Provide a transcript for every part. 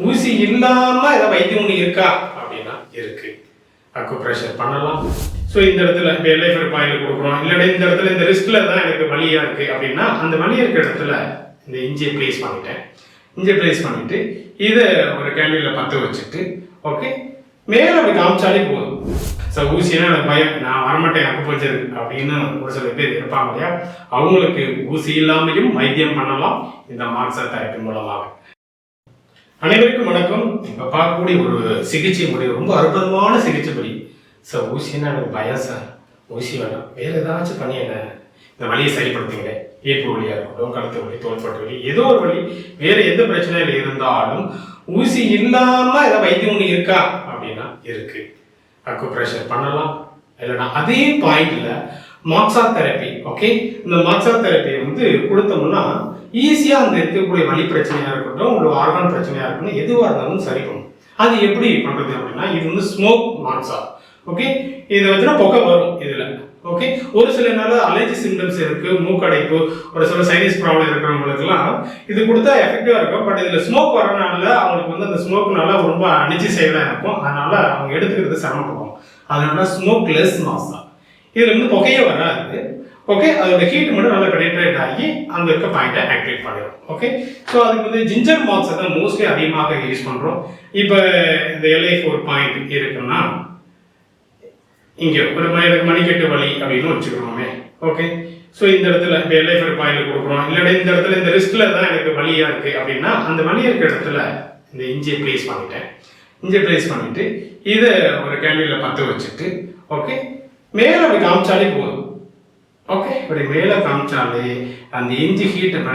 ஊசி இல்லாம ஏதாவது வைத்தியம் ஒன்று இருக்கா அப்படின்னா இருக்கு. அக்குப்ரெஷர் பண்ணலாம். ஸோ இந்த இடத்துல இப்போ எல்ஐஃபர் பாயிண்ட் கொடுக்குறோம், இல்லைன்னா இந்த இடத்துல இந்த ரிஸ்க்ல தான் எனக்கு வலியா இருக்கு அப்படின்னா அந்த வலி இருக்கிற இடத்துல இந்த இஞ்சியை பிளேஸ் பண்ணிட்டேன். இஞ்சியை பிளேஸ் பண்ணிட்டு இதை ஒரு கேண்டிலில் பற்ற வச்சுட்டு ஓகே மேலே அப்படி காமிச்சாலே போதும். ஸோ ஊசினா எனக்கு பயம், நான் வரமாட்டேன் அக்குபஞ்சர் அப்படின்னு ஒரு சில பேர் இருப்பாங்க இல்லையா, அவங்களுக்கு ஊசி இல்லாமையும் வைத்தியம் பண்ணலாம் இந்த மார்க்ஸா தெரப்பி மூலமாக. அனைவருக்கும் வணக்கம். இப்போ பார்க்கக்கூடிய ஒரு சிகிச்சை முறை ரொம்ப அற்புதமான சிகிச்சை முறை. சார் ஊசின்னா எனக்கு பயம் சார், ஊசி வேண்டாம், வேறு ஏதாச்சும் பண்ணி என்ன இந்த வலியை சரிப்படுத்துங்க. ஏப்பு வலியாக இருக்கட்டும், கழுத்து வலி, தோள்பட்டு வலி, ஏதோ ஒரு வலி, வேறு எந்த பிரச்சனையில் இருந்தாலும் ஊசி இல்லாமல் ஏதாவது வைத்தியம் ஒன்று இருக்கா அப்படின்னா இருக்கு. அக்குப்ரெஷர் பண்ணலாம். இல்லைன்னா அதே பாயிண்ட்ல மாக்ஸா தெரப்பி. ஓகே, இந்த மாக்ஸா தெரப்பியை கொடுத்தோம்னா ஈஸியாக அந்த இருக்கக்கூடிய வலி பிரச்சனையாக இருக்கட்டும், உங்களுக்கு ஆர்கான் பிரச்சனையாக இருக்கட்டும், எதுவாக இருந்தாலும் சரி பண்ணும். அது எப்படி பண்ணுறது அப்படின்னா, இது ஸ்மோக் மாக்ஸா. ஓகே, இதை வச்சுன்னா புகை வரும் இதில். ஓகே, ஒரு சில நாள் அலர்ஜி சிம்டம்ஸ் இருக்கு, மூக்கடைப்பு, ஒரு சில சைனஸ் ப்ராப்ளம் இருக்கிறவங்களுக்குலாம் இது கொடுத்தா எஃபெக்டிவா இருக்கும். பட் இதில் ஸ்மோக் வரனால அவங்களுக்கு அந்த ஸ்மோக்னால ரொம்ப அனிச்சி செயலாக இருக்கும், அதனால அவங்க எடுத்துக்கிறது சிரமப்படுவோம். அதனால ஸ்மோக் லெஸ் மாக்ஸா. இதுல புகையே வராது. ஓகே, அதோட ஹீட் மட்டும் நல்லா பெனிட்ரேட் ஆகி அங்கே இருக்க பாயிண்டை ஆக்டிவேட் பண்ணிடும். ஓகே, ஸோ அதுக்கு ஜிஞ்சர் மாக்ஸை தான் மோஸ்ட்லி அதிகமாக யூஸ் பண்ணுறோம். இப்போ இந்த LI4 பாயிண்ட் இருக்குன்னா இங்கே ஒரு மணிக்கட்டு வலி அப்படின்னு வச்சுக்கிறோமே. ஓகே, ஸோ இந்த இடத்துல இப்போ LI4 பாயிண்ட் கொடுக்குறோம், இல்லைன்னா இந்த இடத்துல இந்த ரிஸ்க்ல தான் எனக்கு வலியா இருக்கு அப்படின்னா அந்த வலி இருக்கிற இடத்துல இந்த இஞ்சியை பிளேஸ் பண்ணிட்டேன். இஞ்சியை பிளேஸ் பண்ணிட்டு இதை ஒரு கேண்டிலில் பற்ற வச்சுட்டு ஓகே மேலே அப்படி காமிச்சாலே போதும். ஓகே, இப்படி மேலே காமிச்சாலே அந்த இஞ்சி ஹீட்டை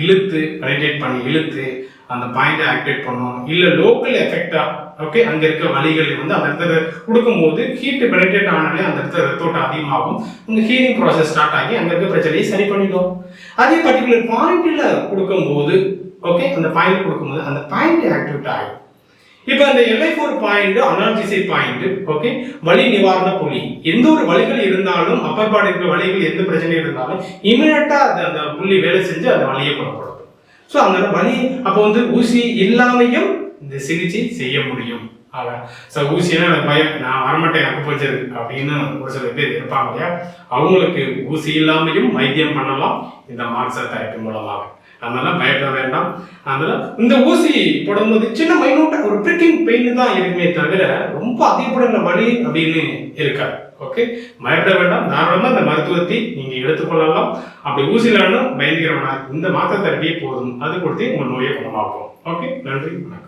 இழுத்து பெனிட்ரேட் பண்ணி இழுத்து அந்த பாயிண்டை ஆக்டிவேட் பண்ணும். இல்லை லோக்கல் எஃபெக்டா ஓகே அங்கே இருக்க வலிகள் அந்த இடத்துல கொடுக்கும்போது ஹீட்டு பெனிட்ரேட் ஆனாலே அந்த இடத்துல ரத்தோட்டம் அதிகமாகும், உங்கள் ஹீலிங் ப்ராசஸ் ஸ்டார்ட் ஆகி அங்கே இருக்க பிரச்சனையை சரி பண்ணிடும். அதே பர்டிகுலர் பாயிண்டில் கொடுக்கும்போது ஓகே அந்த பாயிண்ட் கொடுக்கும்போது அந்த பாயிண்ட் ஆக்டிவேட் ஆகும். இப்போ அந்த LI4 point analgesic point okay வலி நிவாரண புள்ளி. எந்த ஒரு வலிகள் இருந்தாலும் அப்பர் பாடி இருக்கிற வலிகள் எந்த பிரச்சனை இருந்தாலும் இமீடியட்டா அந்த புள்ளி வேலை செஞ்சு அந்த வலியை குணப்படுத்தும். ஸோ அந்த வலி அப்போ ஊசி இல்லாமையும் இந்த சிகிச்சை செய்ய முடியும். ஸோ ஊசினா எனக்கு பயம், நான் வரமாட்டேன் அக்குபஞ்சர் அப்படின்னு ஒரு சில பேர் இருப்பாங்க இல்லையா, அவங்களுக்கு ஊசி இல்லாமையும் வைத்தியம் பண்ணலாம் இந்த மாக்ஸா தெரப்பி மூலமாக. அதனால பயப்பட வேண்டாம். அதனால இந்த ஊசி போடும்போது சின்ன மைனூட்டா ஒரு பிரிக்கிங் பெயின் தான் இருக்குமே தவிர ரொம்ப அதிகப்பட வலி அப்படின்னு இருக்காது. ஓகே, பயப்பட வேண்டாம். தாராளமாக இந்த மருத்துவத்தை நீங்க எடுத்துக்கொள்ளலாம். அப்படி ஊசியிலானும் பயந்துக்கிறவனா இந்த மாத்திரை தெரப்பியே போதும், அது கொடுத்து உங்கள் நோயை குணமாக்கும். ஓகே, நன்றி, வணக்கம்.